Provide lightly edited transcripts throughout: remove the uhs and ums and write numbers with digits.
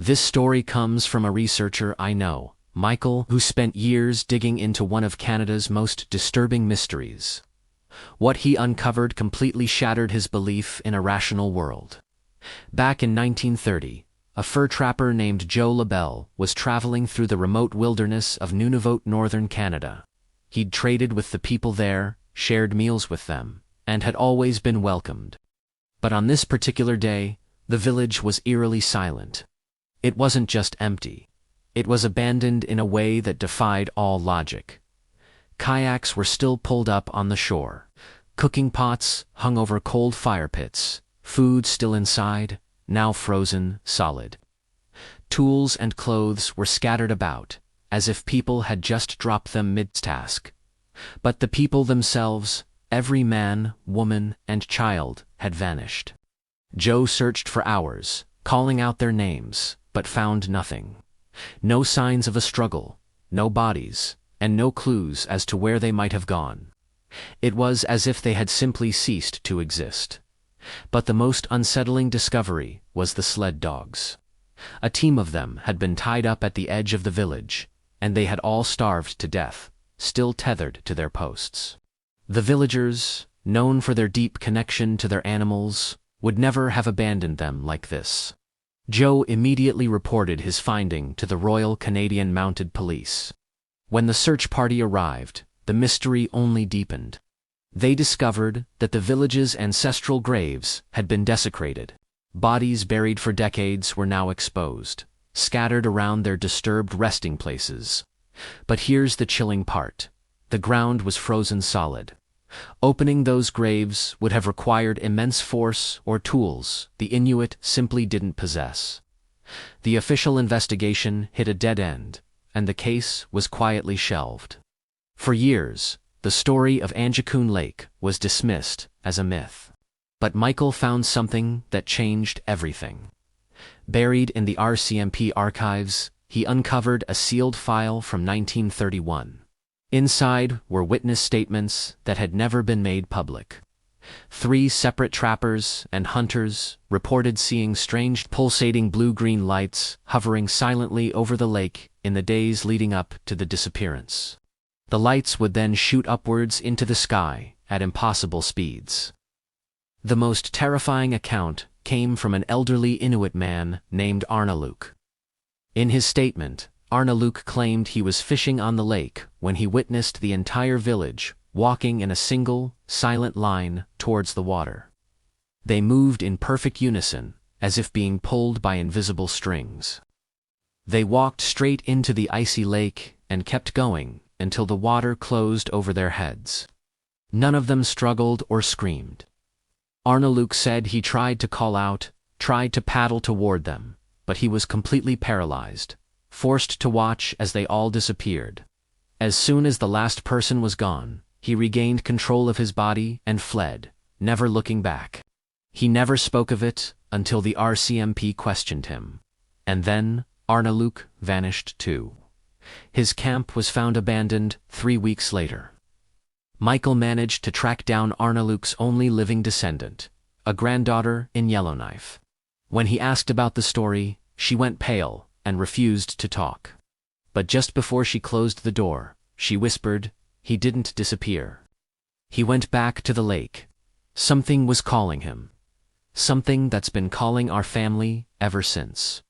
This story comes from a researcher I know, Michael, who spent years digging into one of Canada's most disturbing mysteries. What he uncovered completely shattered his belief in a rational world. Back in 1930, a fur trapper named Joe LaBelle was traveling through the remote wilderness of Nunavut, northern Canada. He'd traded with the people there, shared meals with them, and had always been welcomed. But on this particular day, the village was eerily silent. It wasn't just empty. It was abandoned in a way that defied all logic. Kayaks were still pulled up on the shore. Cooking pots hung over cold fire pits, food still inside, now frozen solid. Tools and clothes were scattered about, as if people had just dropped them mid-task. But the people themselves, every man, woman, and child, had vanished. Joe searched for hours, calling out their names, but found nothing. No signs of a struggle, no bodies, and no clues as to where they might have gone. It was as if they had simply ceased to exist. But the most unsettling discovery was the sled dogs. A team of them had been tied up at the edge of the village, and they had all starved to death, still tethered to their posts. The villagers, known for their deep connection to their animals, would never have abandoned them like this. Joe immediately reported his finding to the Royal Canadian Mounted Police. When the search party arrived, the mystery only deepened. They discovered that the village's ancestral graves had been desecrated. Bodies buried for decades were now exposed, scattered around their disturbed resting places. But here's the chilling part. The ground was frozen solid. Opening those graves would have required immense force or tools the Inuit simply didn't possess. The official investigation hit a dead end, and the case was quietly shelved. For years, the story of Anjikun Lake was dismissed as a myth. But Michael found something that changed everything. Buried in the RCMP archives, he uncovered a sealed file from 1931. Inside were witness statements that had never been made public. 3 separate trappers and hunters reported seeing strange pulsating blue-green lights hovering silently over the lake in the days leading up to the disappearance. The lights would then shoot upwards into the sky at impossible speeds. The most terrifying account came from an elderly Inuit man named Arnaluk. In his statement, Arnaluk claimed he was fishing on the lake when he witnessed the entire village walking in a single, silent line towards the water. They moved in perfect unison, as if being pulled by invisible strings. They walked straight into the icy lake and kept going until the water closed over their heads. None of them struggled or screamed. Arnaluk said he tried to call out, tried to paddle toward them, but he was completely paralyzed, forced to watch as they all disappeared. As soon as the last person was gone, he regained control of his body and fled, never looking back. He never spoke of it until the RCMP questioned him. And then, Arnaluk vanished too. His camp was found abandoned 3 weeks later. Michael managed to track down Arnaluk's only living descendant, a granddaughter in Yellowknife. When he asked about the story, she went pale and refused to talk. But just before she closed the door, she whispered, "He didn't disappear. He went back to the lake. Something was calling him. Something that's been calling our family ever since."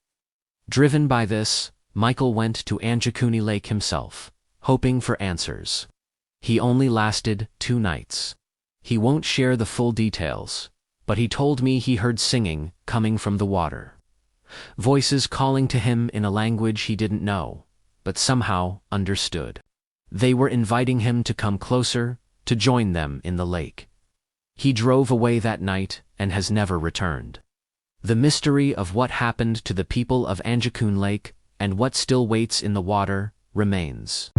Driven by this, Michael went to Anjikuni Lake himself, hoping for answers. He only lasted 2 nights. He won't share the full details, but he told me he heard singing coming from the water. Voices calling to him in a language he didn't know, but somehow understood. They were inviting him to come closer, to join them in the lake. He drove away that night and has never returned. The mystery of what happened to the people of Anjikun Lake and what still waits in the water remains.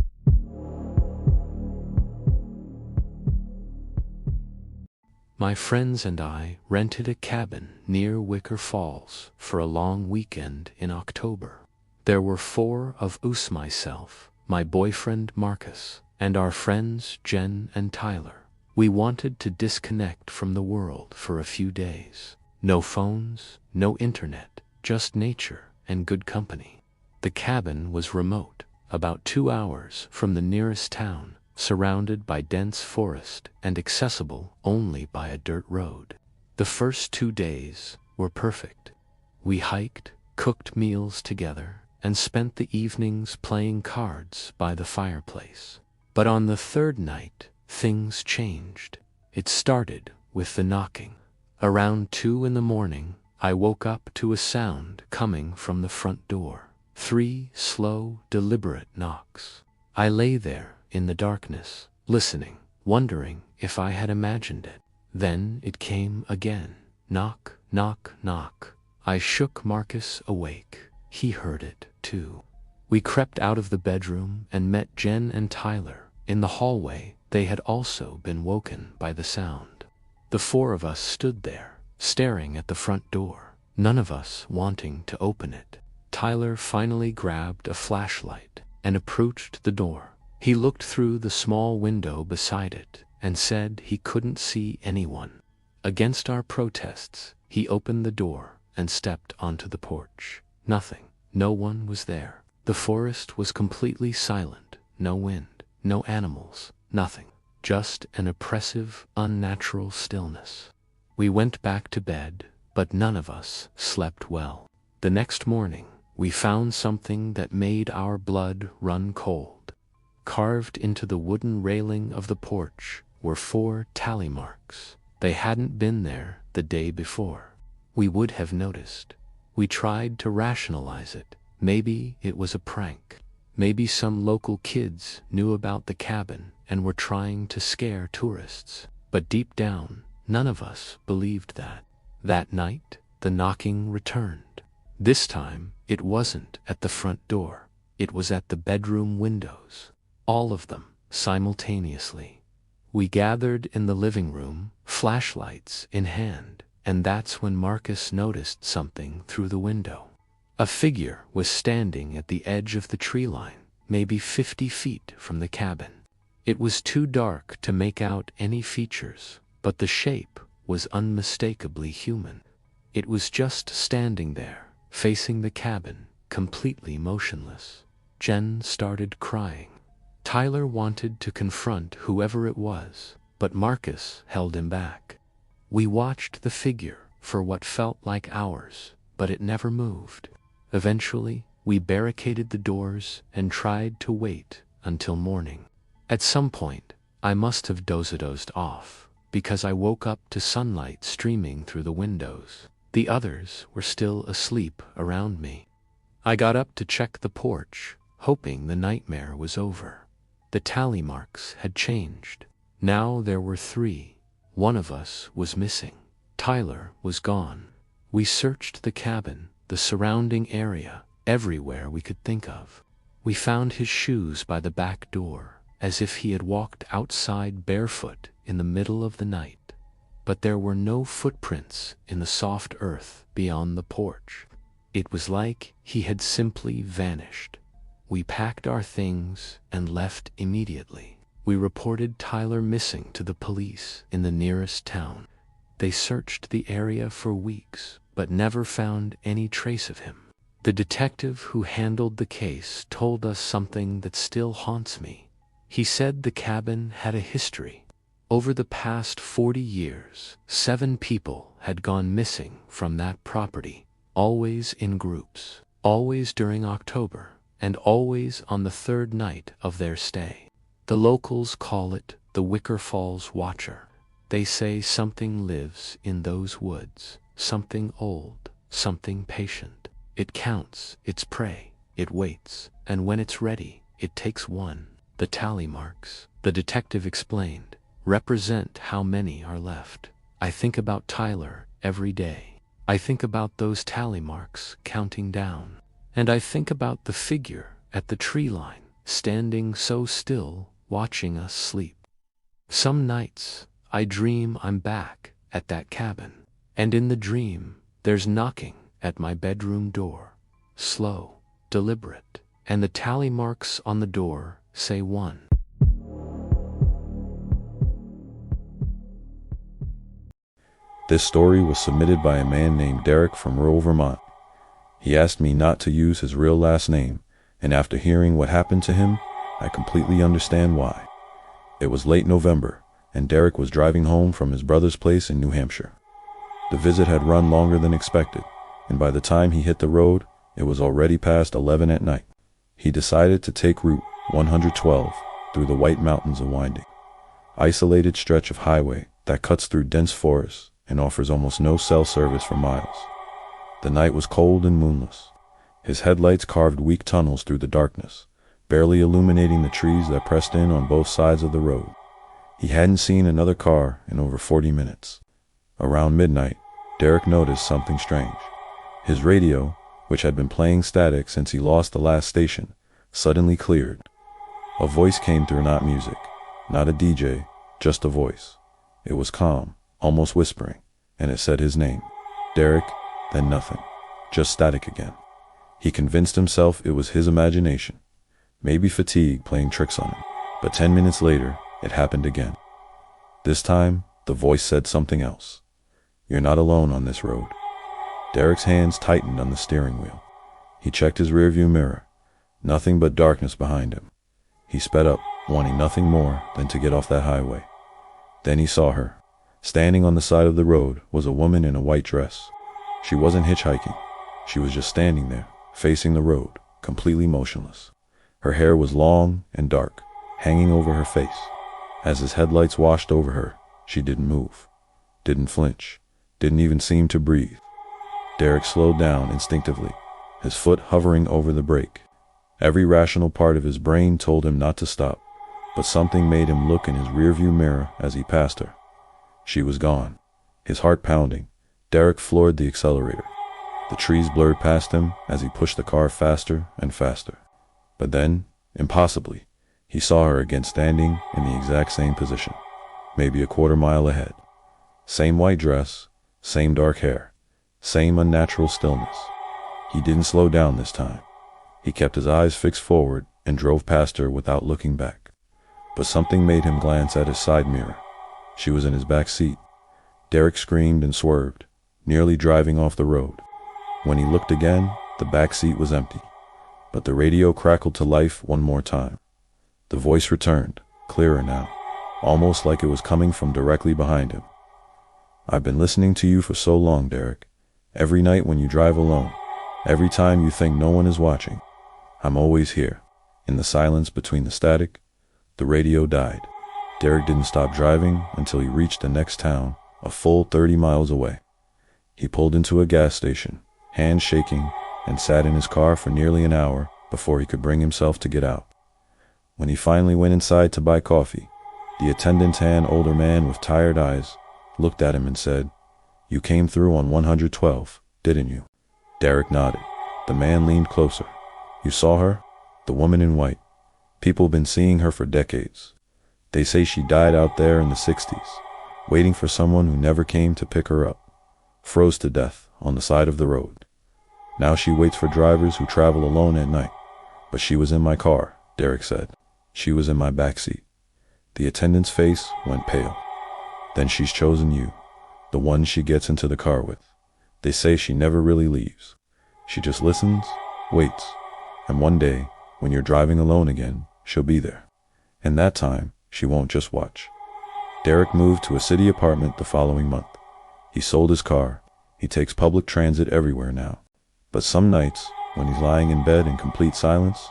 My friends and I rented a cabin near Wicker Falls for a long weekend in October. There were 4 of us, myself, my boyfriend Marcus, and our friends Jen and Tyler. We wanted to disconnect from the world for a few days. No phones, no internet, just nature and good company. The cabin was remote, about 2 hours from the nearest town, surrounded by dense forest and accessible only by a dirt road. The first 2 days were perfect. We hiked, cooked meals together, and spent the evenings playing cards by the fireplace. But on the third night, things changed. It started with the knocking. Around 2 in the morning, I woke up to a sound coming from the front door. 3 slow, deliberate knocks. I lay there in the darkness, listening, wondering if I had imagined it. Then it came again. Knock, knock, knock. I shook Marcus awake. He heard it, too. We crept out of the bedroom and met Jen and Tyler. In the hallway, they had also been woken by the sound. The 4 of us stood there, staring at the front door, none of us wanting to open it. Tyler finally grabbed a flashlight and approached the door. He looked through the small window beside it and said he couldn't see anyone. Against our protests, he opened the door and stepped onto the porch. Nothing. No one was there. The forest was completely silent. No wind, no animals, nothing. Just an oppressive, unnatural stillness. We went back to bed, but none of us slept well. The next morning, we found something that made our blood run cold. Carved into the wooden railing of the porch were 4 tally marks. They hadn't been there the day before. We would have noticed. We tried to rationalize it. Maybe it was a prank. Maybe some local kids knew about the cabin and were trying to scare tourists. But deep down, none of us believed that. That night, the knocking returned. This time, it wasn't at the front door. It was at the bedroom windows. All of them, simultaneously. We gathered in the living room, flashlights in hand, and that's when Marcus noticed something through the window. A figure was standing at the edge of the tree line, maybe 50 feet from the cabin. It was too dark to make out any features, but the shape was unmistakably human. It was just standing there, facing the cabin, completely motionless. Jen started crying. Tyler wanted to confront whoever it was, but Marcus held him back. We watched the figure for what felt like hours, but it never moved. Eventually, we barricaded the doors and tried to wait until morning. At some point, I must have dozed off, because I woke up to sunlight streaming through the windows. The others were still asleep around me. I got up to check the porch, hoping the nightmare was over. The tally marks had changed. Now there were 3. One of us was missing. Tyler was gone. We searched the cabin, the surrounding area, everywhere we could think of. We found his shoes by the back door, as if he had walked outside barefoot in the middle of the night. But there were no footprints in the soft earth beyond the porch. It was like he had simply vanished. We packed our things and left immediately. We reported Tyler missing to the police in the nearest town. They searched the area for weeks, but never found any trace of him. The detective who handled the case told us something that still haunts me. He said the cabin had a history. Over the past 40 years, 7 people had gone missing from that property, always in groups, always during October, and always on the 3rd night of their stay. The locals call it the Wicker Falls Watcher. They say something lives in those woods, something old, something patient. It counts its prey, it waits, and when it's ready, it takes one. The tally marks, the detective explained, represent how many are left. I think about Tyler every day. I think about those tally marks counting down. And I think about the figure at the tree line, standing so still, watching us sleep. Some nights, I dream I'm back at that cabin. And in the dream, there's knocking at my bedroom door. Slow, deliberate, and the tally marks on the door say 1. This story was submitted by a man named Derek from rural Vermont. He asked me not to use his real last name, and after hearing what happened to him, I completely understand why. It was late November, and Derek was driving home from his brother's place in New Hampshire. The visit had run longer than expected, and by the time he hit the road, it was already past 11 at night. He decided to take Route 112 through the White Mountains, a winding, isolated stretch of highway that cuts through dense forests and offers almost no cell service for miles. The night was cold and moonless. His headlights carved weak tunnels through the darkness, barely illuminating the trees that pressed in on both sides of the road. He hadn't seen another car in over 40 minutes. Around midnight, Derek noticed something strange. His radio, which had been playing static since he lost the last station, suddenly cleared. A voice came through, not music, not a DJ, just a voice. It was calm, almost whispering, and it said his name. Derek, then nothing. Just static again. He convinced himself it was his imagination, maybe fatigue playing tricks on him. But 10 minutes later, it happened again. This time, the voice said something else. You're not alone on this road. Derek's hands tightened on the steering wheel. He checked his rearview mirror. Nothing but darkness behind him. He sped up, wanting nothing more than to get off that highway. Then he saw her. Standing on the side of the road was a woman in a white dress. She wasn't hitchhiking. She was just standing there, facing the road, completely motionless. Her hair was long and dark, hanging over her face. As his headlights washed over her, she didn't move, didn't flinch, didn't even seem to breathe. Derek slowed down instinctively, his foot hovering over the brake. Every rational part of his brain told him not to stop, but something made him look in his rearview mirror as he passed her. She was gone. His heart pounding, Derek floored the accelerator. The trees blurred past him as he pushed the car faster and faster. But then, impossibly, he saw her again, standing in the exact same position, maybe a quarter mile ahead. Same white dress, same dark hair, same unnatural stillness. He didn't slow down this time. He kept his eyes fixed forward and drove past her without looking back. But something made him glance at his side mirror. She was in his back seat. Derek screamed and swerved, nearly driving off the road. When he looked again, the back seat was empty. But the radio crackled to life one more time. The voice returned, clearer now, almost like it was coming from directly behind him. I've been listening to you for so long, Derek. Every night when you drive alone, every time you think no one is watching, I'm always here. In the silence between the static, the radio died. Derek didn't stop driving until he reached the next town, a full 30 miles away. He pulled into a gas station, hands shaking, and sat in his car for nearly an hour before he could bring himself to get out. When he finally went inside to buy coffee, the attendant, an older man with tired eyes, looked at him and said, "You came through on 112, didn't you?" Derek nodded. The man leaned closer. "You saw her? The woman in white. People have been seeing her for decades. They say she died out there in the 60s, waiting for someone who never came to pick her up. Froze to death on the side of the road. Now she waits for drivers who travel alone at night. But she was in my car," Derek said. "She was in my back seat." The attendant's face went pale. "Then she's chosen you, the one she gets into the car with. They say she never really leaves. She just listens, waits, and one day, when you're driving alone again, she'll be there. And that time, she won't just watch." Derek moved to a city apartment the following month. He sold his car. He takes public transit everywhere now. But some nights, when he's lying in bed in complete silence,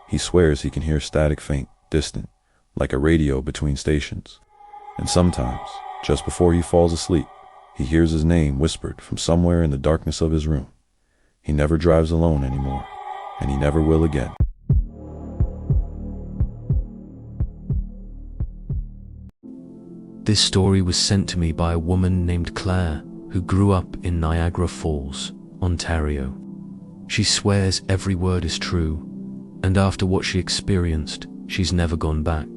he swears he can hear static, faint, distant, like a radio between stations. And sometimes, just before he falls asleep, he hears his name whispered from somewhere in the darkness of his room. He never drives alone anymore, and he never will again. This story was sent to me by a woman named Claire, who grew up in Niagara Falls, Ontario. She swears every word is true, and after what she experienced, she's never gone back.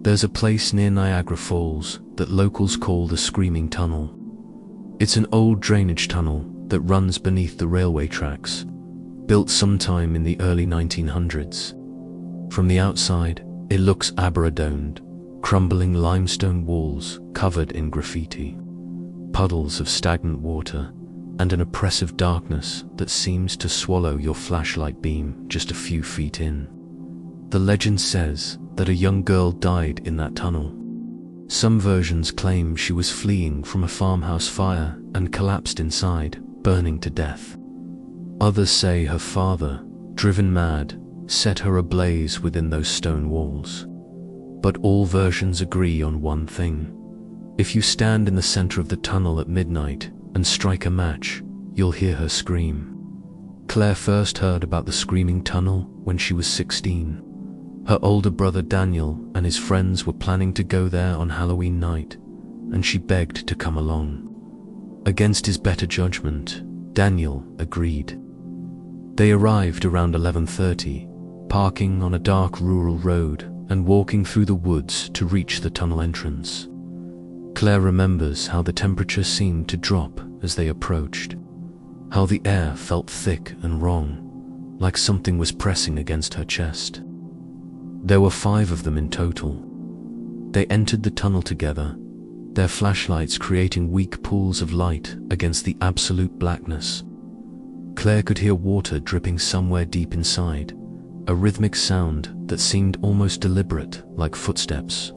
There's a place near Niagara Falls that locals call the Screaming Tunnel. It's an old drainage tunnel that runs beneath the railway tracks, built sometime in the early 1900s. From the outside, it looks aberradomed, crumbling limestone walls covered in graffiti, puddles of stagnant water, and an oppressive darkness that seems to swallow your flashlight beam just a few feet in. The legend says that a young girl died in that tunnel. Some versions claim she was fleeing from a farmhouse fire and collapsed inside, burning to death. Others say her father, driven mad, set her ablaze within those stone walls. But all versions agree on one thing. If you stand in the center of the tunnel at midnight and strike a match, you'll hear her scream. Claire first heard about the screaming tunnel when she was 16. Her older brother Daniel and his friends were planning to go there on Halloween night, and she begged to come along. Against his better judgment, Daniel agreed. They arrived around 11:30, parking on a dark rural road and walking through the woods to reach the tunnel entrance. Claire remembers how the temperature seemed to drop as they approached, how the air felt thick and wrong, like something was pressing against her chest. There were 5 of them in total. They entered the tunnel together, their flashlights creating weak pools of light against the absolute blackness. Claire could hear water dripping somewhere deep inside, a rhythmic sound that seemed almost deliberate, like footsteps.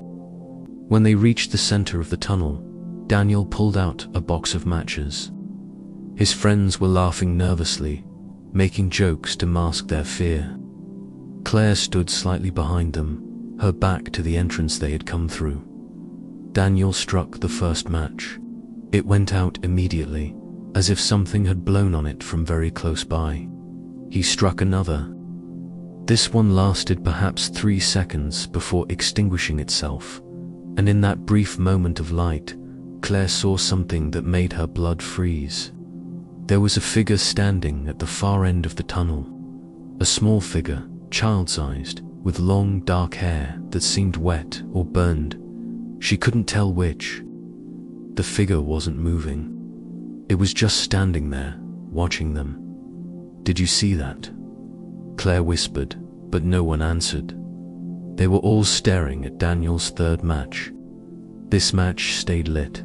When they reached the center of the tunnel, Daniel pulled out a box of matches. His friends were laughing nervously, making jokes to mask their fear. Claire stood slightly behind them, her back to the entrance they had come through. Daniel struck the first match. It went out immediately, as if something had blown on it from very close by. He struck another. This one lasted perhaps 3 seconds before extinguishing itself, and in that brief moment of light, Claire saw something that made her blood freeze. There was a figure standing at the far end of the tunnel, a small figure, child-sized, with long dark hair that seemed wet or burned. She couldn't tell which. The figure wasn't moving. It was just standing there, watching them. "Did you see that?" Claire whispered, but no one answered. They were all staring at Daniel's third match. This match stayed lit.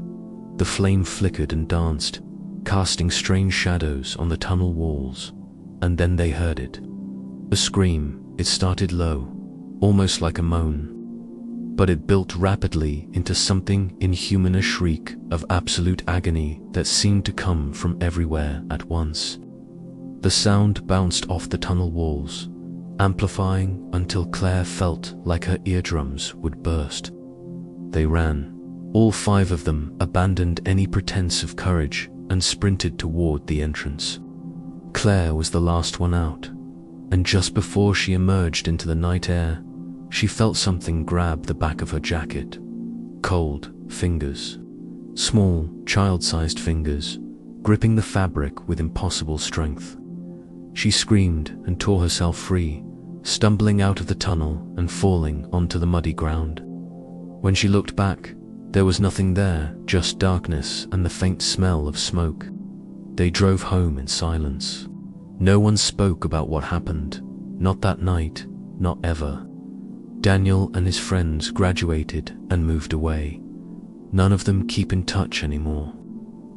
The flame flickered and danced, casting strange shadows on the tunnel walls, and then they heard it. A scream. It started low, almost like a moan, but it built rapidly into something inhuman, a shriek of absolute agony that seemed to come from everywhere at once. The sound bounced off the tunnel walls, amplifying until Claire felt like her eardrums would burst. They ran. All 5 of them abandoned any pretense of courage and sprinted toward the entrance. Claire was the last one out, and just before she emerged into the night air, she felt something grab the back of her jacket. Cold fingers. Small, child-sized fingers, gripping the fabric with impossible strength. She screamed and tore herself free, stumbling out of the tunnel and falling onto the muddy ground. When she looked back, there was nothing there, just darkness and the faint smell of smoke. They drove home in silence. No one spoke about what happened, not that night, not ever. Daniel and his friends graduated and moved away. None of them keep in touch anymore.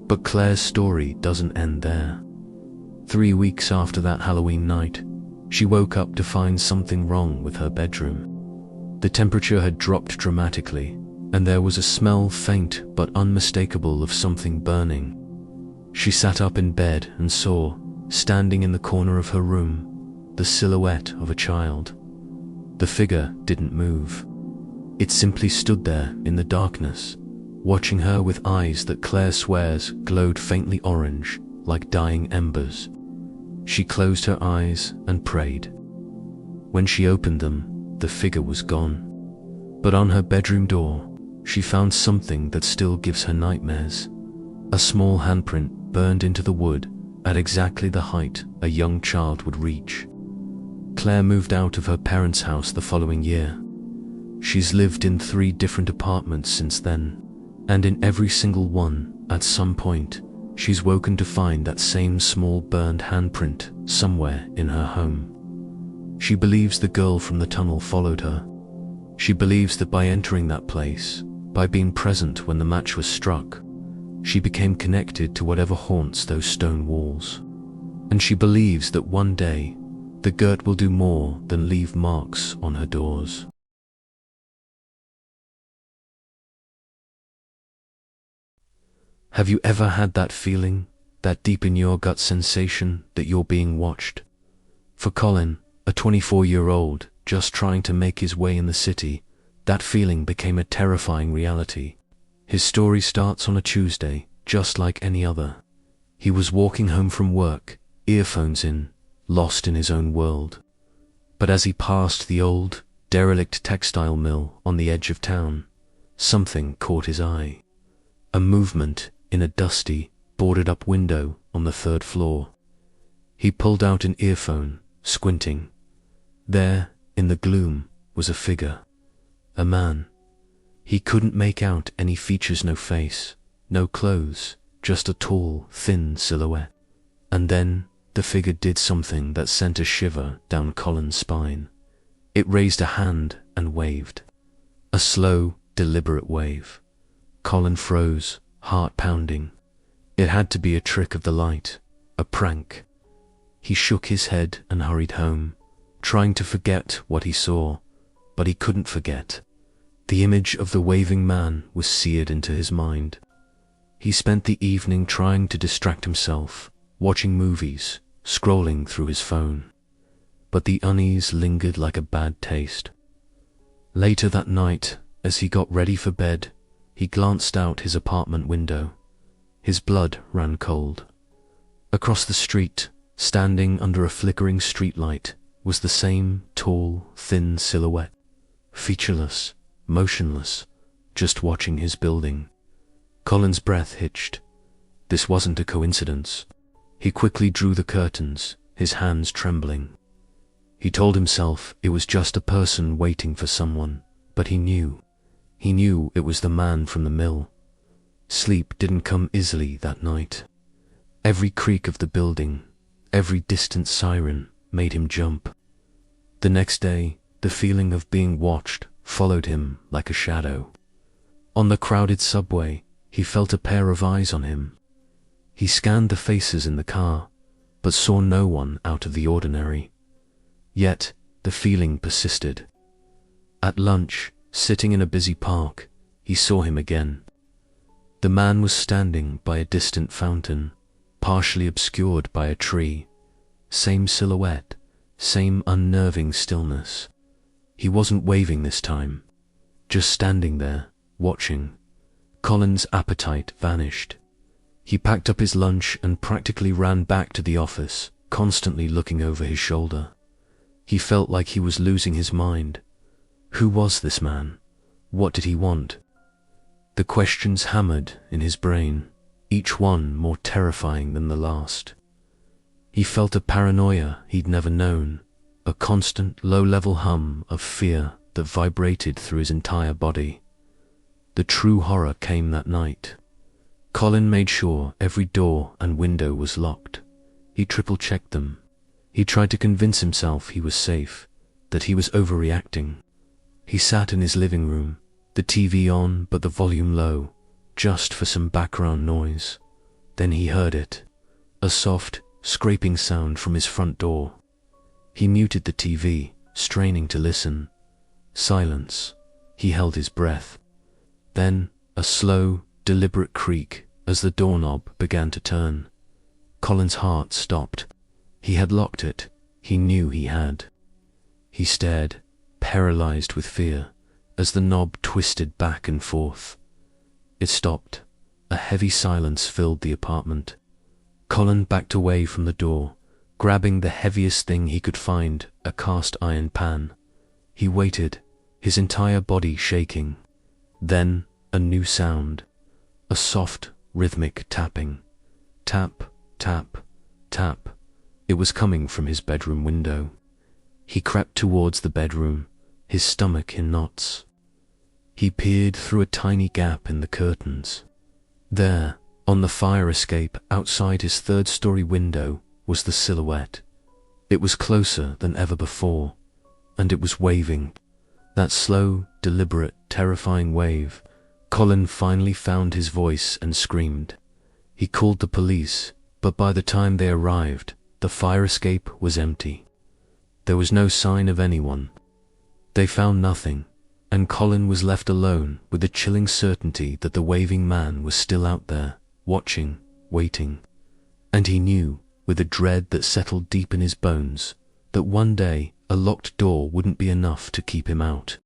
But Claire's story doesn't end there. 3 weeks after that Halloween night, she woke up to find something wrong with her bedroom. The temperature had dropped dramatically, and there was a smell, faint but unmistakable, of something burning. She sat up in bed and saw, standing in the corner of her room, the silhouette of a child. The figure didn't move. It simply stood there in the darkness, watching her with eyes that Claire swears glowed faintly orange, like dying embers. She closed her eyes and prayed. When she opened them, the figure was gone. But on her bedroom door, she found something that still gives her nightmares. A small handprint burned into the wood at exactly the height a young child would reach. Claire moved out of her parents' house the following year. She's lived in 3 different apartments since then, and in every single one, at some point, she's woken to find that same small burned handprint somewhere in her home. She believes the girl from the tunnel followed her. She believes that by entering that place, by being present when the match was struck, She became connected to whatever haunts those stone walls. And she believes that one day, the Gert will do more than leave marks on her doors. Have you ever had that feeling, that deep in your gut sensation that you're being watched? For Colin, a 24-year-old just trying to make his way in the city, that feeling became a terrifying reality. His story starts on a Tuesday, just like any other. He was walking home from work, earphones in, lost in his own world. But as he passed the old, derelict textile mill on the edge of town, something caught his eye. A movement in a dusty, boarded-up window on the 3rd floor. He pulled out an earphone, squinting. There, in the gloom, was a figure. A man. He couldn't make out any features, no face, no clothes, just a tall, thin silhouette. And then, the figure did something that sent a shiver down Colin's spine. It raised a hand and waved. A slow, deliberate wave. Colin froze, heart pounding. It had to be a trick of the light, a prank. He shook his head and hurried home, trying to forget what he saw, but he couldn't forget. The image of the waving man was seared into his mind. He spent the evening trying to distract himself, watching movies, scrolling through his phone. But the unease lingered like a bad taste. Later that night, as he got ready for bed, he glanced out his apartment window. His blood ran cold. Across the street, standing under a flickering streetlight, was the same tall, thin silhouette, featureless, motionless, just watching his building. Colin's breath hitched. This wasn't a coincidence. He quickly drew the curtains, his hands trembling. He told himself it was just a person waiting for someone, but he knew it was the man from the mill. Sleep didn't come easily that night. Every creak of the building, every distant siren made him jump. The next day, the feeling of being watched followed him like a shadow. On the crowded subway, he felt a pair of eyes on him. He scanned the faces in the car, but saw no one out of the ordinary. Yet, the feeling persisted. At lunch, sitting in a busy park, he saw him again. The man was standing by a distant fountain, partially obscured by a tree. Same silhouette, same unnerving stillness. He wasn't waving this time, just standing there, watching. Colin's appetite vanished. He packed up his lunch and practically ran back to the office, constantly looking over his shoulder. He felt like he was losing his mind. Who was this man? What did he want? The questions hammered in his brain, each one more terrifying than the last. He felt a paranoia he'd never known, a constant low-level hum of fear that vibrated through his entire body. The true horror came that night. Colin made sure every door and window was locked. He triple-checked them. He tried to convince himself he was safe, that he was overreacting. He sat in his living room, the TV on but the volume low, just for some background noise. Then he heard it, a soft, scraping sound from his front door. He muted the TV, straining to listen. Silence. He held his breath. Then, a slow, deliberate creak as the doorknob began to turn. Colin's heart stopped. He had locked it. He knew he had. He stared, paralyzed with fear, as the knob twisted back and forth. It stopped. A heavy silence filled the apartment. Colin backed away from the door, grabbing the heaviest thing he could find, a cast iron pan. He waited, his entire body shaking. Then, a new sound. A soft, rhythmic tapping. Tap, tap, tap. It was coming from his bedroom window. He crept towards the bedroom, his stomach in knots. He peered through a tiny gap in the curtains. There, on the fire escape outside his third-story window, was the silhouette. It was closer than ever before, and it was waving. That slow, deliberate, terrifying wave, Colin finally found his voice and screamed. He called the police, but by the time they arrived, the fire escape was empty. There was no sign of anyone. They found nothing, and Colin was left alone with the chilling certainty that the waving man was still out there, watching, waiting. And he knew, with a dread that settled deep in his bones, that one day a locked door wouldn't be enough to keep him out.